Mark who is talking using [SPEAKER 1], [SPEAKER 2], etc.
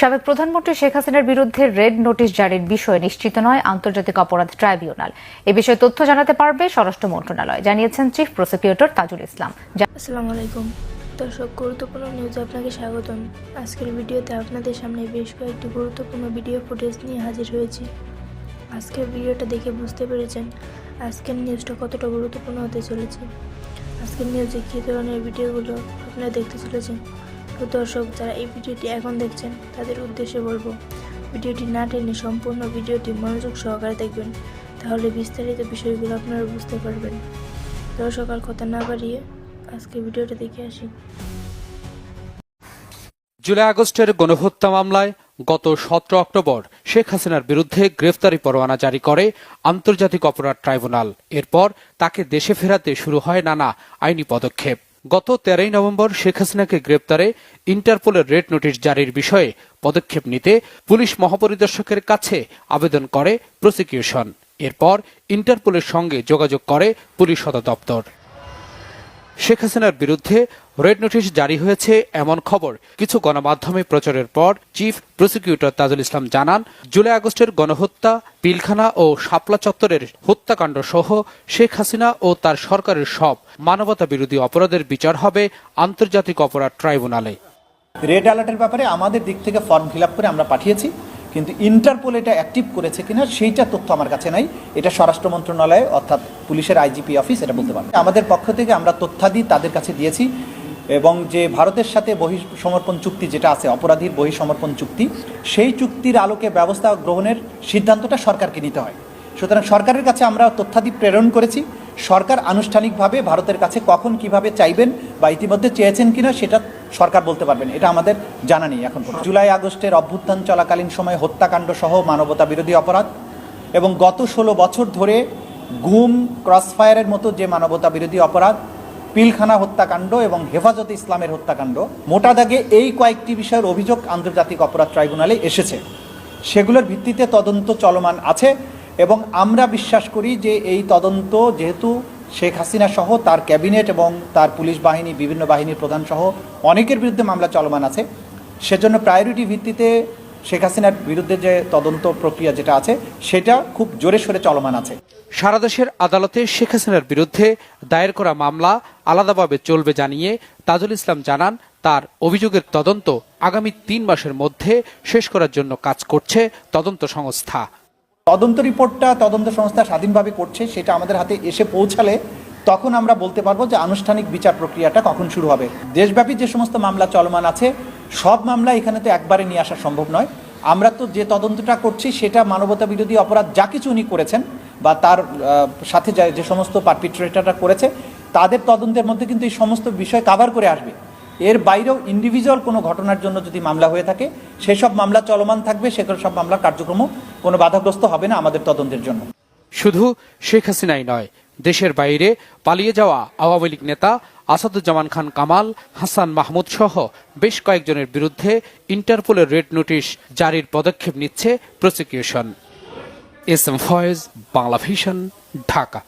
[SPEAKER 1] সাবেক প্রধানমন্ত্রী শেখ হাসিনার বিরুদ্ধে রেড নোটিশ জারির বিষয়ে নিশ্চিত নয় আন্তর্জাতিক অপরাধ ট্রাইব্যুনাল। এ বিষয়ে তথ্য জানাতে পারবে স্বরাষ্ট্র মন্ত্রণালয়, জানিয়েছেন চিফ প্রসিকিউটর তাজুল ইসলাম।
[SPEAKER 2] আসসালামু আলাইকুম দর্শক, গুরুত্বপূর্ণ নিউজে আপনাকে স্বাগতম। আজকের ভিডিওতে আপনাদের সামনে বেশ কয়েকটি গুরুত্বপূর্ণ ভিডিও ফুটেজ নিয়ে হাজির হয়েছি। আজকের ভিডিওটা দেখে বুঝতে পেরেছেন আজকের নিউজটা কতটা গুরুত্বপূর্ণ হতে চলেছে। আজকের নিউজে কী ধরনের ভিডিওগুলো আপনারা দেখতে চলেছেন। তো দর্শক, যারা এই ভিডিওটি এখন দেখছেন তাদের উদ্দেশ্যে বলবো, ভিডিওটি না টেনে সম্পূর্ণ ভিডিওটি মনোযোগ সহকারে দেখবেন, তাহলে বিস্তারিত বিষয়গুলো আপনারা বুঝতে পারবেন। দর্শক, আর কথা না বাড়িয়ে আজকে ভিডিওটা দেখে আসি।
[SPEAKER 3] জুলাই আগস্টের গণহত্যা মামলায় গত 17 অক্টোবর শেখ হাসিনার বিরুদ্ধে গ্রেফতারি পরোয়ানা জারি করে আন্তর্জাতিক অপরাধ ট্রাইব্যুনাল। এরপর তাকে দেশে ফেরাতে শুরু হয় নানা আইনি পদক্ষেপ। গত 13 নভেম্বর শেখ হাসিনাকে গ্রেপ্তারে ইন্টারপোলের রেড নোটিশ জারির বিষয়ে পদক্ষেপ নিতে পুলিশ মহাপরিদর্শকের কাছে আবেদন করে প্রসিকিউশন। এরপর ইন্টারপোলের সঙ্গে যোগাযোগ করে পুলিশ সদর দপ্তর। শেখ হাসিনার বিরুদ্ধে রেড নোটিশ জারি হয়েছে এমন খবর কিছু গণমাধ্যমে প্রচারের পর চিফ প্রসিকিউটর তাজুল ইসলাম জানান, জুলাই আগস্টের গণহত্যা, পিলখানা ও শাপলা চত্বরের হত্যাকাণ্ড সহ শেখ হাসিনা ও তার সরকারের সব মানবতা বিরোধী অপরাধের বিচার হবে আন্তর্জাতিক অপরাধ ট্রাইব্যুনালে।
[SPEAKER 4] রেড অ্যালার্টের ব্যাপারে আমাদের দিক থেকে ফর্ম ফিল আপ করে আমরা পাঠিয়েছি, কিন্তু ইন্টারপোল এটা অ্যাক্টিভ করেছে কিনা সেইটা তথ্য আমার কাছে নাই। এটা স্বরাষ্ট্র মন্ত্রণালয় অর্থাৎ পুলিশের আইজিপি অফিস এটা বলতে পারে। আমাদের পক্ষ থেকে আমরা তথ্যাদি তাদের কাছে দিয়েছি, এবং যে ভারতের সাথে বহিঃসমর্পণ চুক্তি যেটা আছে, অপরাধীর বহিঃসমর্পণ চুক্তি, সেই চুক্তির আলোকে ব্যবস্থা গ্রহণের সিদ্ধান্তটা সরকারকে নিতে হয়। সুতরাং সরকারের কাছে আমরা তথ্যাদি প্রেরণ করেছি। সরকার আনুষ্ঠানিকভাবে ভারতের কাছে কখন কিভাবে চাইবেন বা ইতিমধ্যে চেয়েছেন কিনা সেটা সরকার বলতে পারবেন, এটা আমাদের জানা নেই এখন। জুলাই আগস্টের অভ্যুত্থান চলাকালীন সময় হত্যাকাণ্ড সহ মানবতা বিরোধী অপরাধ এবং গত 16 বছর ধরে গুম, ক্রসফায়ারের মতো যে মানবতা বিরোধী অপরাধ, পিলখানা হত্যাকাণ্ড এবং হেফাজতে ইসলামের হত্যাকাণ্ড, মোটা দাগে এই কয়েকটি বিষয়ের অভিযোগ আন্তর্জাতিক অপরাধ ট্রাইব্যুনালে এসেছে। সেগুলোর ভিত্তিতে তদন্ত চলমান আছে এবং আমরা বিশ্বাস করি যে এই তদন্ত, যেহেতু শেখ হাসিনা সহ তার ক্যাবিনেট এবং তার পুলিশ বাহিনী, বিভিন্ন বাহিনীর প্রধান সহ অনেকের বিরুদ্ধে মামলা চলমান আছে, সেজন্য প্রায়োরিটি ভিত্তিতে শেখ হাসিনার বিরুদ্ধে যে তদন্ত প্রক্রিয়া যেটা আছে সেটা খুব জোরে সোরে চলমান আছে।
[SPEAKER 3] সারা দেশের আদালতে শেখ হাসিনার বিরুদ্ধে দায়ের করা মামলা আলাদাভাবে চলবে জানিয়ে তাজুল ইসলাম জানান, তার অভিযোগের তদন্ত আগামী 3 মাসের মধ্যে শেষ করার জন্য কাজ করছে তদন্ত সংস্থা।
[SPEAKER 4] তদন্ত রিপোর্টটা তদন্ত সংস্থা স্বাধীনভাবে করছে, সেটা আমাদের হাতে এসে পৌঁছালে তখন আমরা বলতে পারবো যে আনুষ্ঠানিক বিচার প্রক্রিয়াটা কখন শুরু হবে। দেশব্যাপী যে সমস্ত মামলা চলমান আছে, সব মামলা এখানে তো একবারে নিয়ে আসা সম্ভব নয়। আমরা তো যে তদন্তটা করছি সেটা মানবতা বিরোধী অপরাধ যা কিছু উনি করেছেন বা তার সাথে যে সমস্ত পারপিট্রেটররা করেছে, তাদের তদন্তের মধ্যে কিন্তু এই সমস্ত বিষয় কাভার করে আসবে। এর বাইরেও ইন্ডিভিজুয়াল কোনো ঘটনার জন্য যদি মামলা হয়ে থাকে, সেসব মামলা চলমান থাকবে, সেগুলো সব মামলার কার্যক্রমও কোনো বাধাগ্রস্ত হবে না আমাদের তদন্তের জন্য।
[SPEAKER 3] শুধু শেখ হাসিনাই নয়, দেশের বাইরে পালিয়ে যাওয়া আওয়ামী লীগ নেতা আসাদুজ্জামান খান কামাল, হাসান মাহমুদ সহ বেশ কয়েকজনের বিরুদ্ধে ইন্টারপোলের রেড নোটিশ জারির পদক্ষেপ নিচ্ছে প্রসিকিউশন। S M Foyez, Bangla vision, Dhaka.